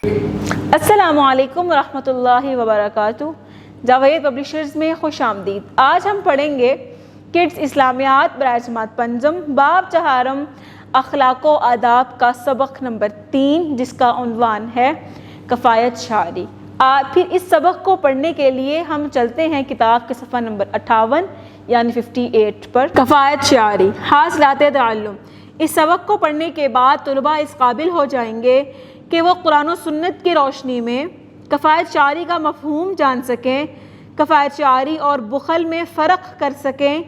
السلام علیکم ورحمۃ اللہ وبرکاتہ۔ جاوید پبلشرز میں خوش آمدید۔ آج ہم پڑھیں گے کڈز اسلامیات برائے جماعت پنجم باب چہارم اخلاق و آداب کا سبق نمبر 3، جس کا عنوان ہے کفایت شعری۔ پھر اس سبق کو پڑھنے کے لیے ہم چلتے ہیں کتاب کے صفحہ نمبر 58 یعنی 58 پر۔ کفایت شعری حاصلات تعلم۔ اس سبق کو پڑھنے کے بعد طلباء اس قابل ہو جائیں گے کہ وہ قرآن و سنت کی روشنی میں کفایت شعری کا مفہوم جان سکیں، کفایت شعری اور بخل میں فرق کر سکیں،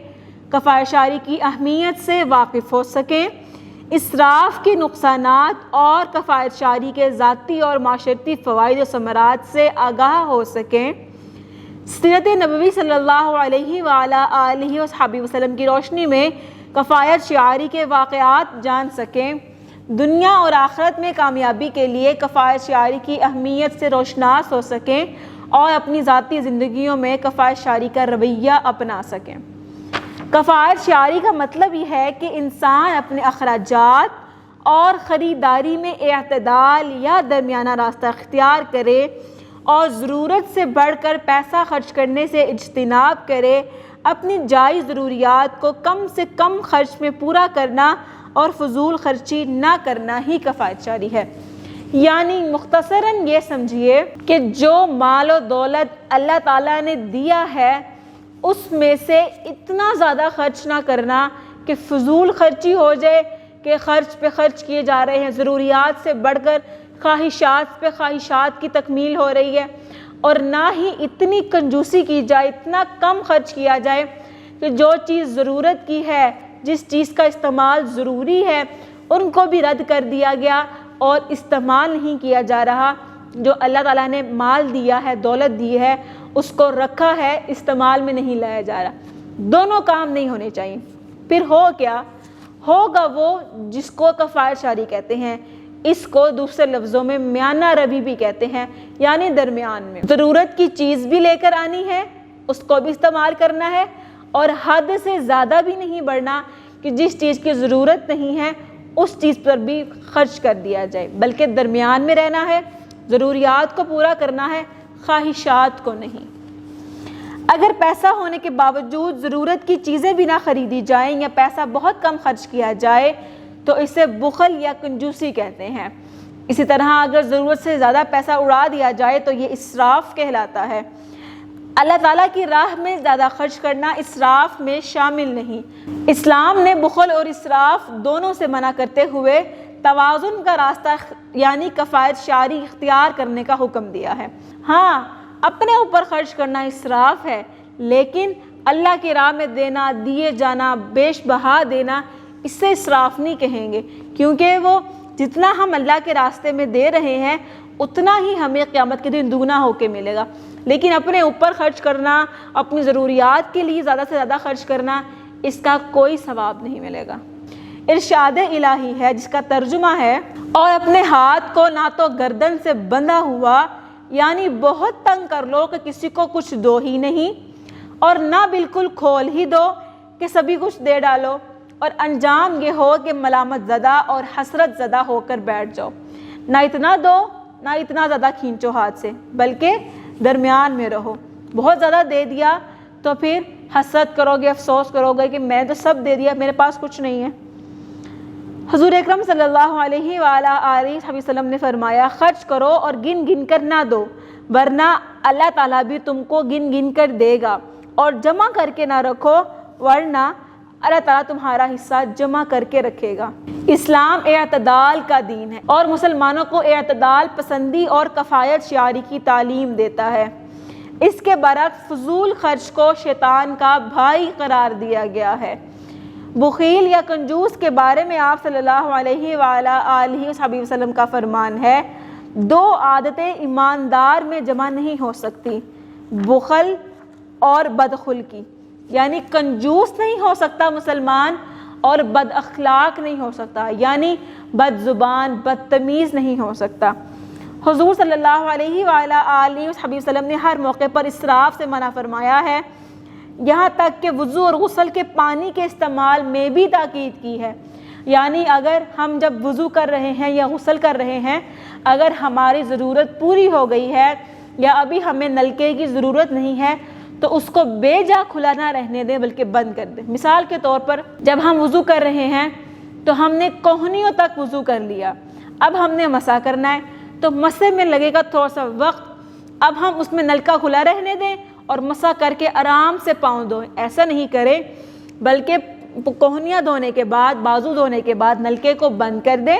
کفایت شعری کی اہمیت سے واقف ہو سکیں، اسراف کے نقصانات اور کفایت شعری کے ذاتی اور معاشرتی فوائد و ثمرات سے آگاہ ہو سکیں، سیرت نبوی صلی اللہ علیہ وآلہ وصحبہ وسلم کی روشنی میں کفایت شعری کے واقعات جان سکیں، دنیا اور آخرت میں کامیابی کے لیے کفایت شعری کی اہمیت سے روشناس ہو سکیں اور اپنی ذاتی زندگیوں میں کفایت شعری کا رویہ اپنا سکیں۔ کفایت شعری کا مطلب یہ ہے کہ انسان اپنے اخراجات اور خریداری میں اعتدال یا درمیانہ راستہ اختیار کرے اور ضرورت سے بڑھ کر پیسہ خرچ کرنے سے اجتناب کرے، اپنی جائز ضروریات کو کم سے کم خرچ میں پورا کرنا اور فضول خرچی نہ کرنا ہی کفایت شعری ہے۔ یعنی مختصراً یہ سمجھیے کہ جو مال و دولت اللہ تعالیٰ نے دیا ہے اس میں سے اتنا زیادہ خرچ نہ کرنا کہ فضول خرچی ہو جائے کہ خرچ پہ خرچ کیے جا رہے ہیں، ضروریات سے بڑھ کر خواہشات پہ خواہشات کی تکمیل ہو رہی ہے، اور نہ ہی اتنی کنجوسی کی جائے، اتنا کم خرچ کیا جائے کہ جو چیز ضرورت کی ہے، جس چیز کا استعمال ضروری ہے ان کو بھی رد کر دیا گیا اور استعمال نہیں کیا جا رہا۔ جو اللہ تعالیٰ نے مال دیا ہے، دولت دی ہے، اس کو رکھا ہے، استعمال میں نہیں لایا جا رہا۔ دونوں کام نہیں ہونے چاہیے۔ پھر ہو کیا ہوگا؟ وہ جس کو کفایت شعری کہتے ہیں، اس کو دوسرے لفظوں میں میانہ روی بھی کہتے ہیں، یعنی درمیان میں ضرورت کی چیز بھی لے کر آنی ہے، اس کو بھی استعمال کرنا ہے، اور حد سے زیادہ بھی نہیں بڑھنا کہ جس چیز کی ضرورت نہیں ہے اس چیز پر بھی خرچ کر دیا جائے، بلکہ درمیان میں رہنا ہے، ضروریات کو پورا کرنا ہے، خواہشات کو نہیں۔ اگر پیسہ ہونے کے باوجود ضرورت کی چیزیں بھی نہ خریدی جائیں یا پیسہ بہت کم خرچ کیا جائے تو اسے بخل یا کنجوسی کہتے ہیں۔ اسی طرح اگر ضرورت سے زیادہ پیسہ اڑا دیا جائے تو یہ اسراف کہلاتا ہے۔ اللہ تعالیٰ کی راہ میں زیادہ خرچ کرنا اسراف میں شامل نہیں۔ اسلام نے بخل اور اسراف دونوں سے منع کرتے ہوئے توازن کا راستہ یعنی کفایت شعری اختیار کرنے کا حکم دیا ہے۔ ہاں، اپنے اوپر خرچ کرنا اسراف ہے، لیکن اللہ کی راہ میں دینا، دیے جانا، بیش بہا دینا، اس سے اسراف نہیں کہیں گے، کیونکہ وہ جتنا ہم اللہ کے راستے میں دے رہے ہیں اتنا ہی ہمیں قیامت کے دن دوگنا ہو کے ملے گا۔ لیکن اپنے اوپر خرچ کرنا، اپنی ضروریات کے لیے زیادہ سے زیادہ خرچ کرنا، اس کا کوئی ثواب نہیں ملے گا۔ ارشاد الہی ہے جس کا ترجمہ ہے، اور اپنے ہاتھ کو نہ تو گردن سے بندھا ہوا یعنی بہت تنگ کر لو کہ کسی کو کچھ دو ہی نہیں، اور نہ بالکل کھول ہی دو کہ سبھی کچھ دے ڈالو، اور انجام یہ ہو کہ ملامت زدہ اور حسرت زدہ ہو کر بیٹھ جاؤ۔ نہ اتنا دو نہ اتنا زیادہ کھینچو ہاتھ سے، بلکہ درمیان میں رہو۔ بہت زیادہ دے دیا تو پھر حسرت کرو گے، افسوس کرو گے کہ میں تو سب دے دیا، میرے پاس کچھ نہیں ہے۔ حضور اکرم صلی اللہ علیہ وآلہ وسلم نے فرمایا، خرچ کرو اور گن گن کر نہ دو، ورنہ اللہ تعالیٰ بھی تم کو گن گن کر دے گا، اور جمع کر کے نہ رکھو، ورنہ اللہ تعالیٰ تمہارا حصہ جمع کر کے رکھے گا۔ اسلام اعتدال کا دین ہے اور مسلمانوں کو اعتدال پسندی اور کفایت شعری کی تعلیم دیتا ہے۔ اس کے برعکس فضول خرچ کو شیطان کا بھائی قرار دیا گیا ہے۔ بخیل یا کنجوس کے بارے میں آپ صلی اللہ علیہ وآلہ وسلم کا فرمان ہے، دو عادتیں ایماندار میں جمع نہیں ہو سکتی، بخل اور بدخلقی۔ یعنی کنجوس نہیں ہو سکتا مسلمان اور بد اخلاق نہیں ہو سکتا، یعنی بد زبان، بدتمیز نہیں ہو سکتا۔ حضور صلی اللہ علیہ وآلہ وسلم نے ہر موقع پر اسراف سے منع فرمایا ہے، یہاں تک کہ وضو اور غسل کے پانی کے استعمال میں بھی تاکید کی ہے۔ یعنی اگر ہم جب وضو کر رہے ہیں یا غسل کر رہے ہیں، اگر ہماری ضرورت پوری ہو گئی ہے یا ابھی ہمیں نلکے کی ضرورت نہیں ہے تو اس کو بے جا کھلا نہ رہنے دیں بلکہ بند کر دیں۔ مثال کے طور پر جب ہم وضو کر رہے ہیں تو ہم نے کوہنیوں تک وضو کر لیا، اب ہم نے مسح کرنا ہے تو مسح میں لگے گا تھوڑا سا وقت، اب ہم اس میں نلکا کھلا رہنے دیں اور مسح کر کے آرام سے پاؤں دھوئیں۔ ایسا نہیں کریں، بلکہ کوہنیاں دھونے کے بعد، بازو دھونے کے بعد نلکے کو بند کر دیں،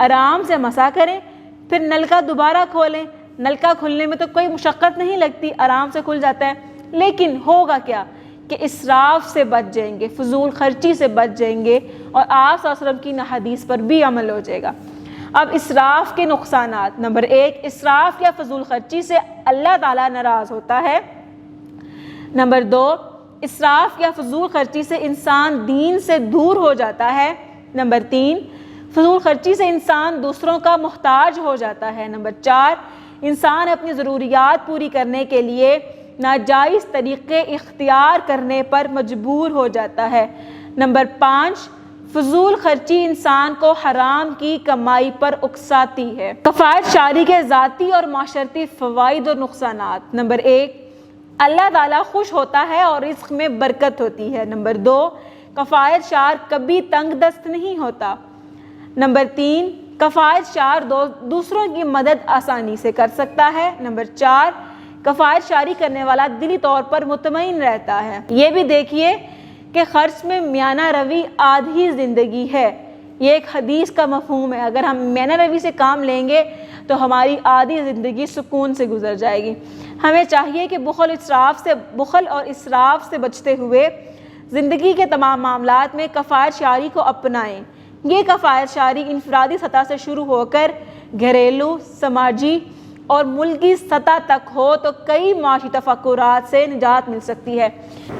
آرام سے مسح کریں، پھر نلکا دوبارہ کھولیں۔ نلکا کھلنے میں تو کوئی مشقت نہیں لگتی، آرام سے کھل جاتا ہے، لیکن ہوگا کیا کہ اسراف سے بچ جائیں گے، فضول خرچی سے بچ جائیں گے، اور آپ صلی اللہ علیہ وسلم کی حدیث پر بھی عمل ہو جائے گا۔ اب اسراف کے نقصانات، نمبر 1، اسراف یا فضول خرچی سے اللہ تعالیٰ ناراض ہوتا ہے۔ نمبر 2، اسراف یا فضول خرچی سے انسان دین سے دور ہو جاتا ہے۔ نمبر 3، فضول خرچی سے انسان دوسروں کا محتاج ہو جاتا ہے۔ نمبر 4، انسان اپنی ضروریات پوری کرنے کے لیے ناجائز طریقے اختیار کرنے پر مجبور ہو جاتا ہے۔ نمبر 5، فضول خرچی انسان کو حرام کی کمائی پر اکساتی ہے۔ کفایت شعری کے ذاتی اور معاشرتی فوائد اور نقصانات۔ نمبر 1، اللہ تعالیٰ خوش ہوتا ہے اور رزق میں برکت ہوتی ہے۔ نمبر 2، کفایت شعر کبھی تنگ دست نہیں ہوتا۔ نمبر 3، کفایت شعر دوسروں کی مدد آسانی سے کر سکتا ہے۔ نمبر 4، کفایت شعری کرنے والا دلی طور پر مطمئن رہتا ہے۔ یہ بھی دیکھیے کہ خرچ میں میانہ روی آدھی زندگی ہے، یہ ایک حدیث کا مفہوم ہے۔ اگر ہم میانہ روی سے کام لیں گے تو ہماری آدھی زندگی سکون سے گزر جائے گی۔ ہمیں چاہیے کہ بخل اور اسراف سے بچتے ہوئے زندگی کے تمام معاملات میں کفایت شعری کو اپنائیں۔ یہ کفایت شعری انفرادی سطح سے شروع ہو کر گھریلو، سماجی اور ملکی سطح تک ہو تو کئی معاشی تفکرات سے نجات مل سکتی ہے۔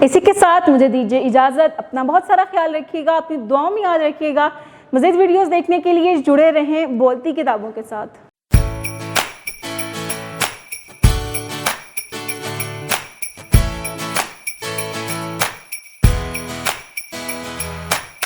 اسی کے ساتھ مجھے دیجیے اجازت، اپنا بہت سارا خیال رکھیے گا، اپنی دعاؤں میں یاد رکھیے گا۔ مزید ویڈیوز دیکھنے کے لیے جڑے رہیں بولتی کتابوں کے ساتھ۔